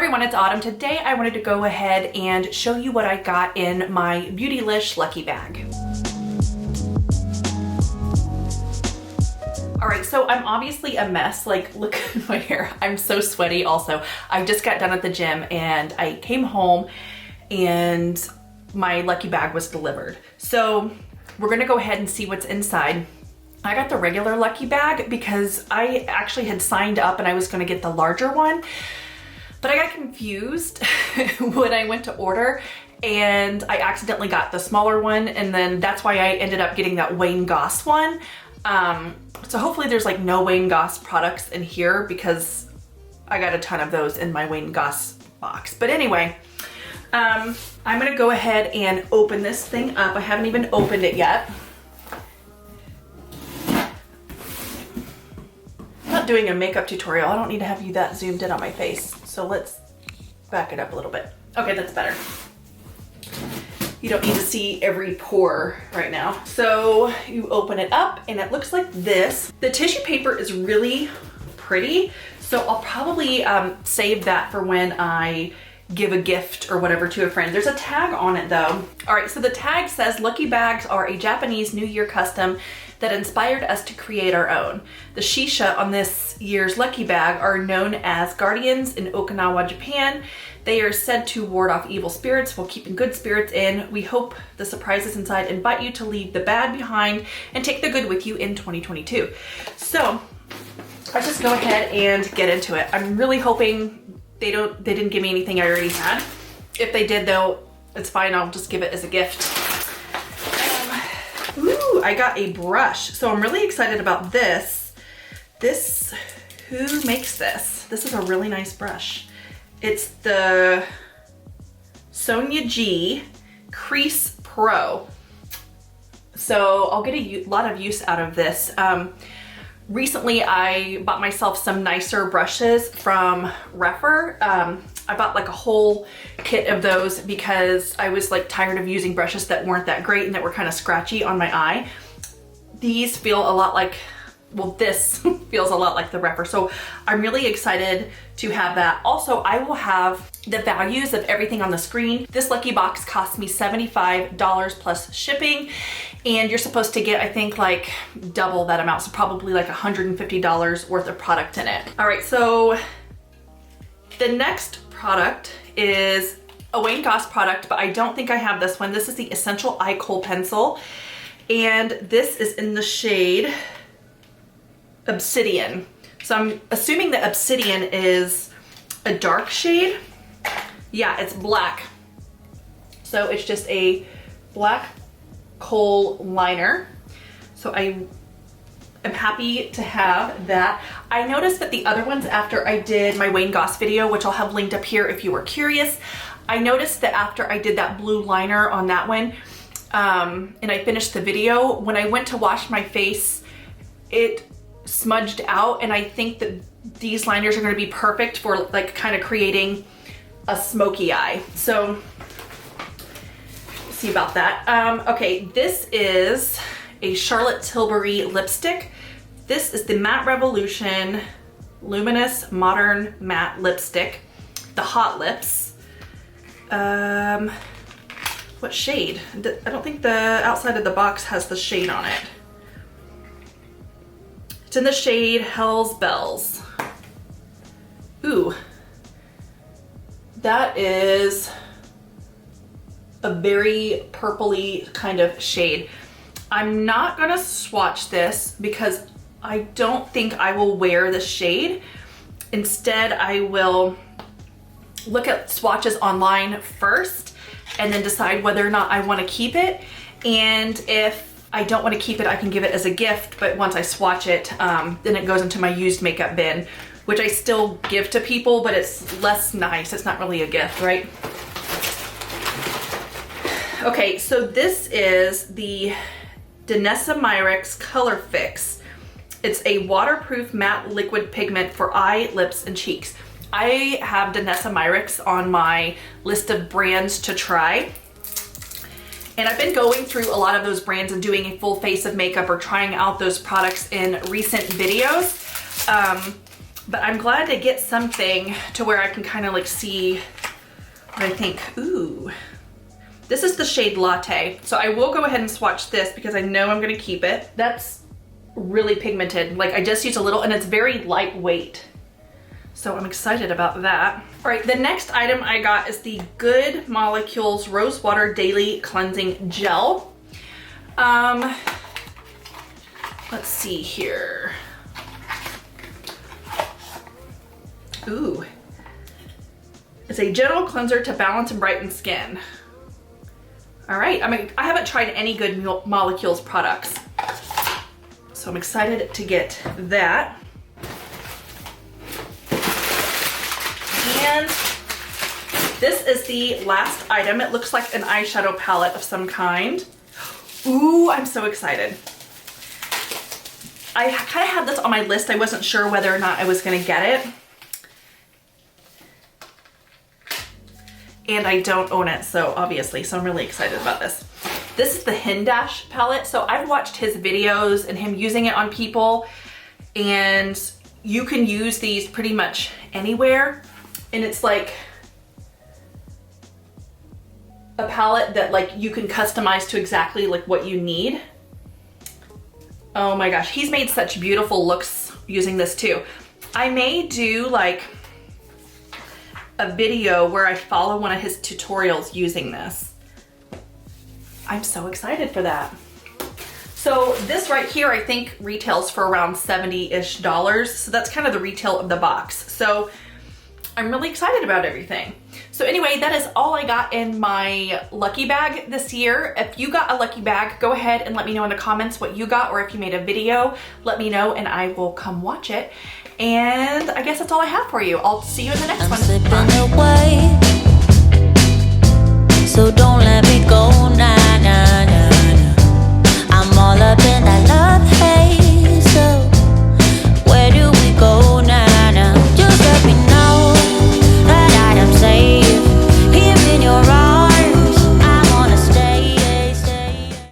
everyone, it's Autumn. Today I wanted to go ahead and show you what I got in my Beautylish Lucky Bag. All right, so I'm obviously a mess. Like, look at my hair. I'm so sweaty also. I just got done at the gym and I came home and my Lucky Bag was delivered. So we're gonna go ahead and see what's inside. I got the regular Lucky Bag because I actually had signed up and I was gonna get the larger one, but I got confused when I went to order and I accidentally got the smaller one, and then that's why I ended up getting that GOSS one. So hopefully there's like no GOSS products in here because I got a ton of those in my GOSS box. But anyway, I'm gonna go ahead and open this thing up. I haven't even opened it yet. I'm not doing a makeup tutorial. I don't need to have you that zoomed in on my face. So let's back it up a little bit. Okay, that's better. You don't need to see every pore right now. So you open it up and it looks like this. The tissue paper is really pretty. So I'll probably save that for when I give a gift or whatever to a friend. There's a tag on it though. All right, so the tag says Lucky Bags are a Japanese New Year custom that inspired us to create our own. The shisha on this year's Lucky Bag are known as guardians in Okinawa, Japan. They are said to ward off evil spirits while keeping good spirits in. We hope the surprises inside invite you to leave the bad behind and take the good with you in 2022. So let's just go ahead and get into it. I'm really hoping they didn't give me anything I already had. If they did though, it's fine. I'll just give it as a gift. Ooh, I got a brush. So I'm really excited about this. Who makes this? This is a really nice brush. It's the Sonia G Crease Pro. So I'll get a lot of use out of this. Recently I bought myself some nicer brushes from Refer. I bought like a whole kit of those because I was like tired of using brushes that weren't that great and that were kind of scratchy on my eye. These feel a lot like, well, this feels a lot like the Refer. So I'm really excited to have that. Also, I will have the values of everything on the screen. This lucky box cost me $75 plus shipping, and you're supposed to get, I think, like double that amount. So probably like $150 worth of product in it. All right, so the next product is a GOSS product, but I don't think I have this one. This is the Essential Eye Kohl Pencil, and this is in the shade Obsidian. So I'm assuming that Obsidian is a dark shade. Yeah, it's black. So it's just a black kohl liner. So I am happy to have that. I noticed that the other ones, after I did my GOSS video, which I'll have linked up here if you were curious, I noticed that after I did that blue liner on that one, and I finished the video, when I went to wash my face, it smudged out, and I think that these liners are going to be perfect for like kind of creating a smoky eye. So we'll see about that. Okay, this is a Charlotte Tilbury lipstick. This is the Matte Revolution Luminous Modern Matte Lipstick, the Hot Lips. What shade? I don't think the outside of the box has the shade on it. It's in the shade Hell's Bells. Ooh, that is a very purpley kind of shade. I'm not gonna swatch this because I don't think I will wear the shade. Instead, I will look at swatches online first and then decide whether or not I want to keep it. And if I don't want to keep it, I can give it as a gift, but once I swatch it, then it goes into my used makeup bin, which I still give to people, but it's less nice. It's not really a gift, right? Okay, so this is the Danessa Myricks Color Fix. It's a waterproof matte liquid pigment for eye, lips, and cheeks. I have Danessa Myricks on my list of brands to try. And I've been going through a lot of those brands and doing a full face of makeup or trying out those products in recent videos. But I'm glad to get something to where I can kind of like see what I think. Ooh, this is the shade Latte. So I will go ahead and swatch this because I know I'm gonna keep it. That's really pigmented. Like I just used a little and it's very lightweight. So I'm excited about that. All right, the next item I got is the Good Molecules Rose Water Daily Cleansing Gel. Let's see here. Ooh. It's a gentle cleanser to balance and brighten skin. All right, I haven't tried any Good Molecules products, so I'm excited to get that. And this is the last item. It looks like an eyeshadow palette of some kind. Ooh, I'm so excited. I kind of had this on my list. I wasn't sure whether or not I was gonna get it. And I don't own it, so obviously, so I'm really excited about this. This is the HINDASH palette. So I've watched his videos and him using it on people, and you can use these pretty much anywhere. And it's like a palette that like you can customize to exactly like what you need. Oh my gosh, he's made such beautiful looks using this too. I may do like a video where I follow one of his tutorials using this. I'm so excited for that. So this right here, I think retails for around $70-ish. So that's kind of the retail of the box. So I'm really excited about everything. So anyway, that is all I got in my lucky bag this year. If you got a lucky bag, go ahead and let me know in the comments what you got, or if you made a video, let me know and I will come watch it. And I guess that's all I have for you. I'll see you in the next one. Bye. So don't